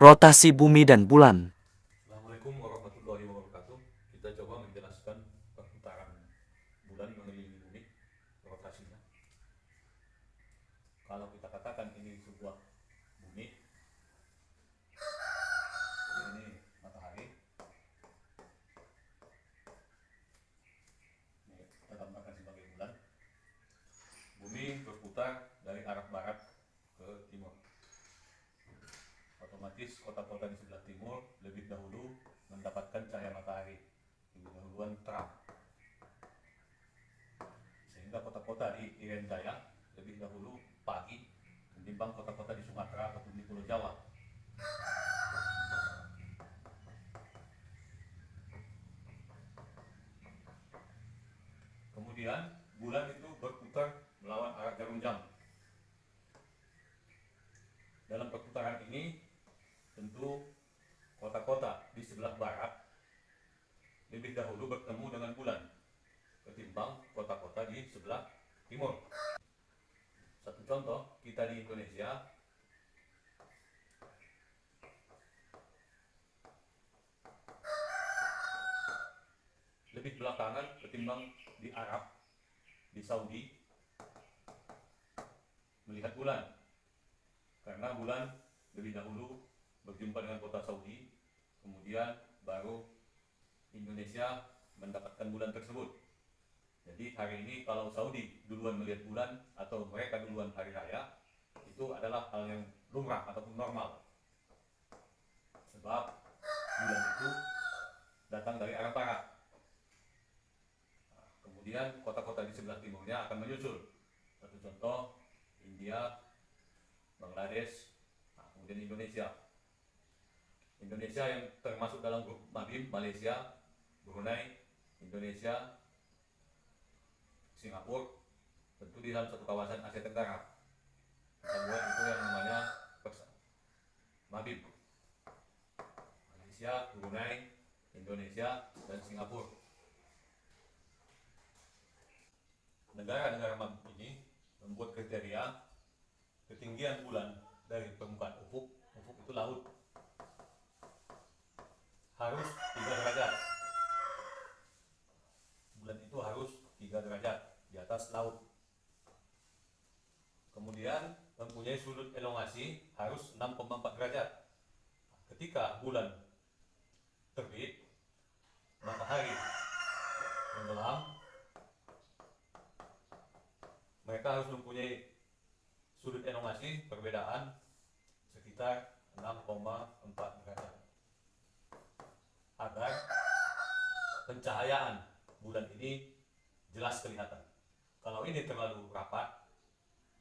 Rotasi bumi dan bulan. Assalamualaikum warahmatullahi wabarakatuh. Kita coba menjelaskan perputaran bulan mengelilingi bumi, rotasinya. Kalau kita katakan ini sebuah bumi, ini matahari, ini kita gambarkan sebagai bulan. Bumi berputar dari arah barat ke timur. Otomatis kota-kota di sebelah timur lebih dahulu mendapatkan cahaya matahari, lebih dahuluan terang. Sehingga kota-kota di Irian Jaya lebih dahulu pagi ketimbang kota-kota di Sumatera ataupun di Pulau Jawa. Kemudian bulan itu berputar melawan arah jarum jam. Dalam perputaran ini tentu kota-kota di sebelah barat lebih dahulu bertemu dengan bulan ketimbang kota-kota di sebelah timur. Satu contoh, kita di Indonesia lebih belakangan ketimbang di Arab, di Saudi melihat bulan, karena bulan lebih dahulu berjumpa dengan kota Saudi, kemudian baru Indonesia mendapatkan bulan tersebut. Jadi hari ini kalau Saudi duluan melihat bulan atau mereka duluan hari raya, itu adalah hal yang lumrah ataupun normal, sebab bulan itu datang dari arah barat. Kemudian kota-kota di sebelah timurnya akan menyusul. Satu contoh, India, Bangladesh, kemudian Indonesia. Indonesia yang termasuk dalam grup Mabim, Malaysia, Brunei, Indonesia, Singapura, tentu di dalam satu kawasan Asia Tenggara. Kita buat itu yang namanya Mabim. Malaysia, Brunei, Indonesia, dan Singapura. Negara-negara Mabim ini membuat kriteria ketinggian bulan dari permukaan ufuk itu laut, harus 3 derajat. Bulan itu harus 3 derajat di atas laut. Kemudian mempunyai sudut elongasi harus 6,4 derajat. Ketika bulan terbit, matahari tenggelam, mereka harus mempunyai sudut elongasi perbedaan sekitar 6,4 derajat agar pencahayaan bulan ini jelas kelihatan. Kalau ini terlalu rapat,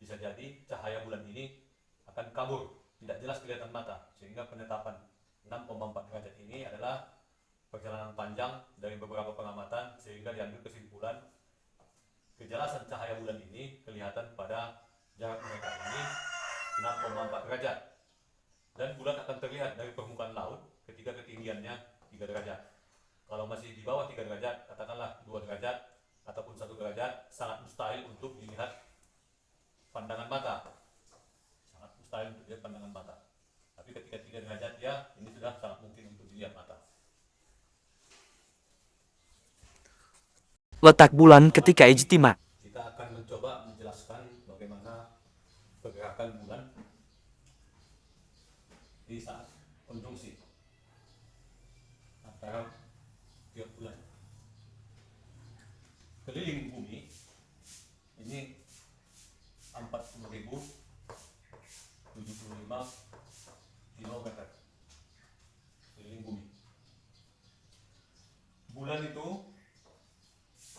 bisa jadi cahaya bulan ini akan kabur, tidak jelas kelihatan mata, sehingga penetapan 6,4 derajat ini adalah perjalanan panjang dari beberapa pengamatan, sehingga diambil kesimpulan kejelasan cahaya bulan ini kelihatan pada jarak mereka ini 6,4 derajat, dan bulan akan terlihat dari permukaan laut ketika ketinggiannya 3 derajat. Kalau masih di bawah 3 derajat, katakanlah 2 derajat ataupun 1 derajat, sangat mustahil untuk dilihat pandangan mata. Sangat mustahil untuk dilihat pandangan mata. Tapi ketika 3 derajat ya, ini sudah sangat mungkin untuk dilihat mata. Letak bulan ketika ijtima. Kita akan mencoba menjelaskan bagaimana pergerakan bulan di saat konjungsi antara tiap bulan. Keliling bumi ini 40.075 km keliling bumi. Bulan itu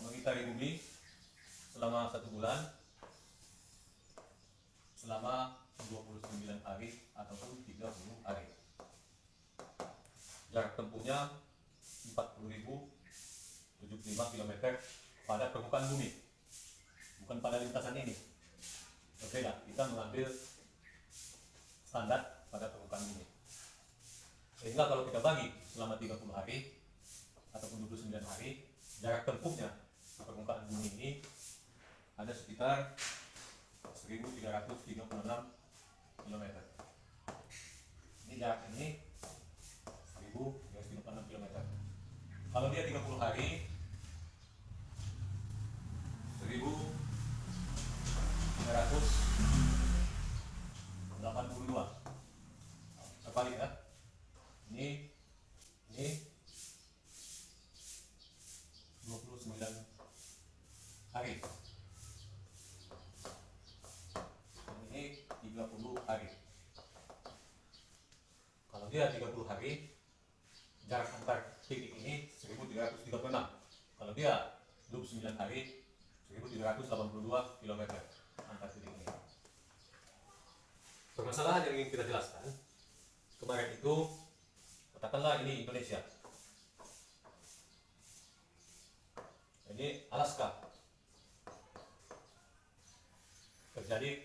mengitari bumi selama 1 bulan, selama 29 hari ataupun 30 hari. Jarak tempuhnya 40.075 km pada permukaan bumi, bukan pada lintasan ini. Berbeda, kita mengambil standar pada permukaan bumi. Sehingga kalau kita bagi selama 30 hari ataupun 29 hari, jarak tempuhnya di permukaan bumi ini ada sekitar 1.336 km. Ini jarak ini 1.336 km. Kalau dia 30 hari 1.382. Sebalik ya. Ini 29 hari. Ini 30 hari. Kalau dia 30 hari, jarak antar titik ini 1.336. Kalau dia 29 hari, 1.382 km antar titik ini. Permasalahan yang ingin kita jelaskan, kemarin itu, katakanlah ini Indonesia. Ini Alaska. Terjadi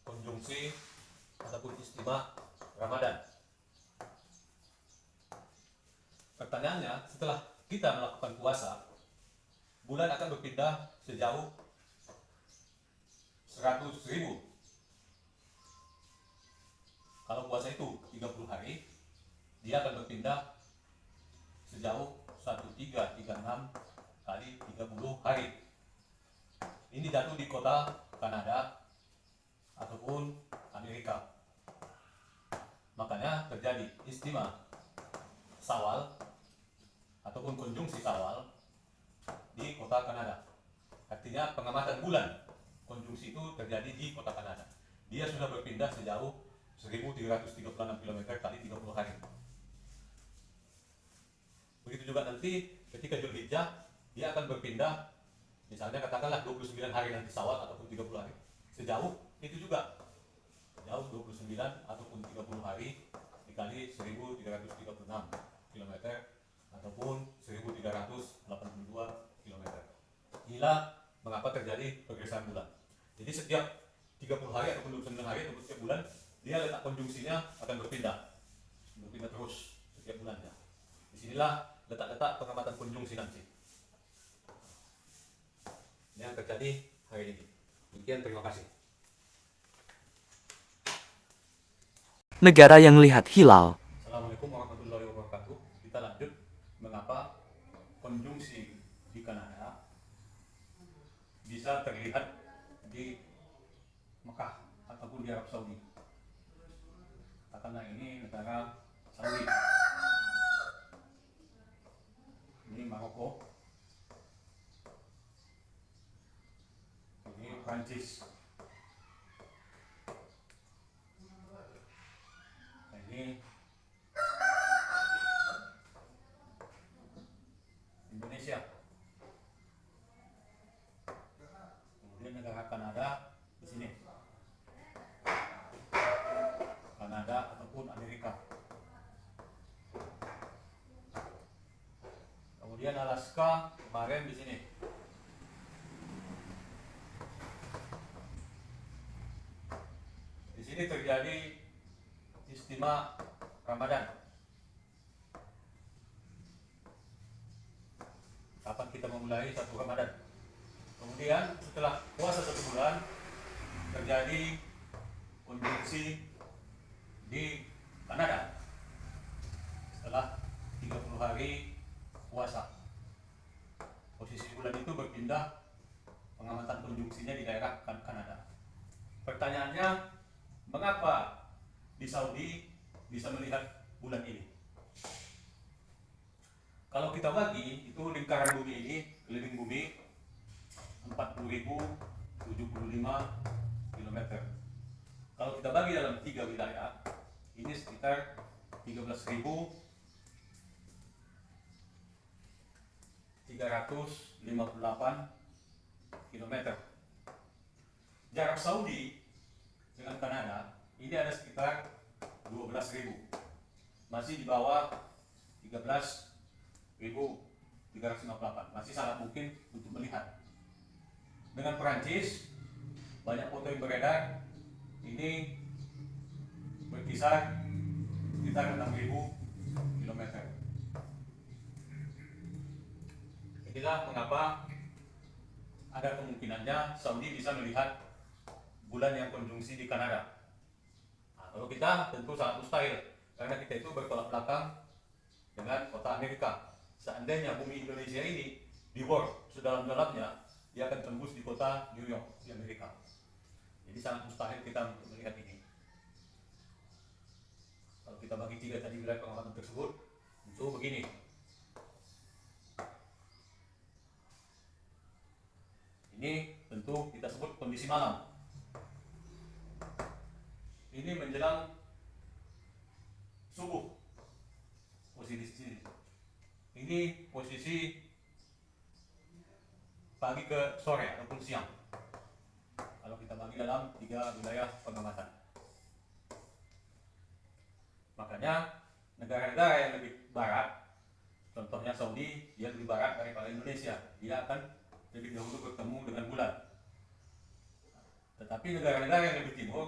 konjungsi ataupun istimewa Ramadan. Pertanyaannya, setelah kita melakukan puasa, bulan akan berpindah sejauh 100.000. Kalau puasa itu 30 hari, dia akan berpindah sejauh 1336 kali 30 hari. Ini jatuh di kota Kanada ataupun Amerika. Makanya terjadi istimewa Syawal ataupun konjungsi Syawal di kota Kanada. Artinya pengamatan bulan konjungsi itu terjadi di kota Kanada. Dia sudah berpindah sejauh 1.336 km kali 30 hari. Begitu juga nanti ketika Dzulhijjah, dia akan berpindah, misalnya katakanlah 29 hari nanti Syawal ataupun 30 hari. Sejauh itu juga, sejauh 29 ataupun 30 hari dikali 1.336 km ataupun 1.382 km. Inilah mengapa terjadi pergeseran bulan. Jadi setiap 30 hari ataupun 29 hari ataupun setiap bulan, dia letak konjungsinya akan berpindah terus setiap bulannya. Disinilah letak-letak pengamatan konjungsi nanti. Ini yang terjadi hari ini. Demikian, terima kasih. Negara yang lihat hilal. Assalamualaikum warahmatullahi wabarakatuh. Kita lanjut mengapa konjungsi di Kanada bisa terlihat di Mekah ataupun di Arab Saudi. Katakanlah ini negara Saudi. Ini Maroko. Ini Prancis. Ini Indonesia. Kemudian negara Kanada di sini. Kanada ataupun Amerika. Kemudian Alaska kemarin di sini. Di sini terjadi istimewa Ramadan. Kapan kita memulai satu Ramadan? Kemudian setelah puasa 1 bulan terjadi konjungsi di Kanada setelah 30 hari puasa. Posisi bulan itu berpindah, pengamatan konjungsinya di daerah Kanada. Pertanyaannya, mengapa di Saudi bisa melihat bulan ini? Kalau kita bagi, itu lingkaran bumi ini, keliling bumi 40.075 km. Kalau kita bagi dalam 3 wilayah, ini sekitar 13.358 km. Jarak Saudi dengan Kanada ini ada sekitar 12.000, masih di bawah 13.358, masih sangat mungkin untuk melihat. Dengan Perancis, banyak foto yang beredar, ini berkisar sekitar 6.000 km. Inilah mengapa ada kemungkinannya Saudi bisa melihat bulan yang konjungsi di Kanada. Nah, kalau kita tentu sangat mustahil. Karena kita itu bertolak belakang dengan kota Amerika. Seandainya bumi Indonesia ini dibor sedalam-dalamnya, dia akan tembus di kota New York di Amerika. Jadi sangat mustahil kita untuk melihat ini. Kalau kita bagi tiga tadi wilayah pengamatan tersebut, itu begini. Ini tentu kita sebut kondisi malam. Ini menjelang subuh. Posisi sini. Ini posisi pagi ke sore ataupun siang. Kalau kita bagi dalam tiga wilayah pengamatan. Makanya negara-negara yang lebih barat, contohnya Saudi, dia lebih barat daripada Indonesia. Dia akan lebih dahulu bertemu dengan bulan. Tetapi negara-negara yang lebih timur,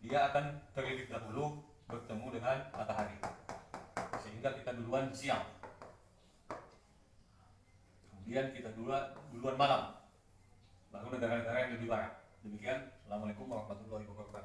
dia akan terlebih dahulu bertemu dengan matahari. Sehingga kita duluan siang. Kemudian kita duluan malam. Baru negara-negara yang lebih barat. Demikian. Assalamualaikum warahmatullahi wabarakatuh.